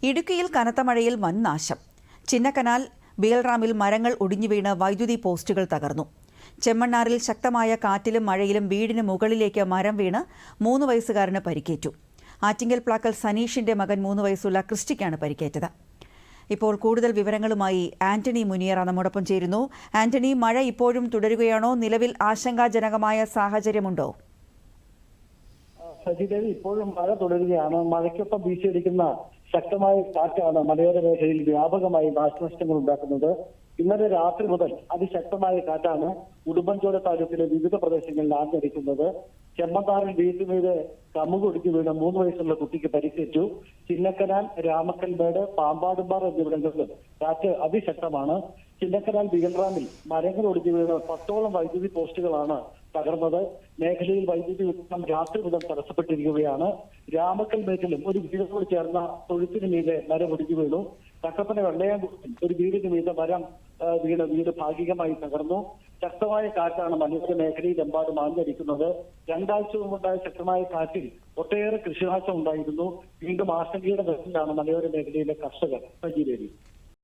ഇടുക്കിയിൽ കനത്ത മഴയിൽ വൻ നാശം. ചിന്നക്കനാൽ ബീൽറാമിൽ മരങ്ങൾ ഒടിഞ്ഞു വീണ് വൈദ്യുതി പോസ്റ്റുകൾ തകർന്നു. ചെമ്മണ്ണാറിൽ ശക്തമായ കാറ്റിലും മഴയിലും വീടിന് മുകളിലേക്ക് മരം വീണ് 3 വയസ്സുകാരന് പരിക്കേറ്റു. ആറ്റിങ്ങൽ പ്ലാക്കൽ സനീഷിന്റെ മകൻ 3 വയസ്സുള്ള ക്രിസ്റ്റിക്കാണ് പരിക്കേറ്റത്. ഇപ്പോൾ കൂടുതൽ വിവരങ്ങളുമായി ആന്റണി മുനിയറ നമ്മോടൊപ്പം ചേരുന്നു. ആന്റണി, മഴ ഇപ്പോഴും തുടരുകയാണോ? നിലവിൽ ആശങ്കാജനകമായ സാഹചര്യമുണ്ടോ? സജിദേവി, ഇപ്പോഴും മഴ തുടരുകയാണ്. മഴയ്ക്കൊപ്പം വീശിയടിക്കുന്ന ശക്തമായ കാറ്റാണ് മലയോര മേഖലയിൽ വ്യാപകമായി നാശനഷ്ടങ്ങൾ ഉണ്ടാക്കുന്നത്. ഇന്നലെ രാത്രി മുതൽ അതിശക്തമായ കാറ്റാണ് ഉടുമ്പൻചോല താലൂക്കിലെ വിവിധ പ്രദേശങ്ങളിൽ ആഞ്ഞടിക്കുന്നത്. ചെമ്മണ്ണാറിൽ വീട്ടിൽ കമുകൊടുക്കി വീണ് 3 വയസ്സുള്ള കുട്ടിക്ക് പരിക്കേറ്റു. ചിന്നക്കനാൽ, രാമക്കൽമേട്, പാമ്പാടുംപാറ എന്നിവിടങ്ങളിലും കാറ്റ് അതിശക്തമാണ്. ചിന്നക്കനാൽ ബീൽറാമിൽ മരങ്ങൾ ഒടിഞ്ഞു വീണ് 10ഓളം വൈദ്യുതി പോസ്റ്റുകളാണ് തകർന്നത്. മേഖലയിൽ വൈദ്യുതി വിതരണം രാത്രി മുതൽ തടസ്സപ്പെട്ടിരിക്കുകയാണ്. രാമക്കൽമേട്ടിലും ഒരു വീടിനോട് ചേർന്ന തൊഴുത്തിന് മീതെ മരം ഒടിഞ്ഞു വീണു. കട്ടപ്പന വെള്ളയാംകുളത്തിൽ ഒരു വീടിന് മീതെ മരം വീട് ഭാഗികമായി തകർന്നു. ശക്തമായ കാറ്റാണ് മലയോര മേഖലയിലെമ്പാടും ആഞ്ഞടിക്കുന്നത്. 2 ആഴ്ച മുമ്പുണ്ടായ ശക്തമായ കാറ്റിൽ ഒട്ടേറെ കൃഷിനാശം ഉണ്ടായിരുന്നു. വീണ്ടും ആശങ്കയുടെ ഘട്ടത്തിലാണ് മലയോര മേഖലയിലെ കർഷകർ. സജീവേരി.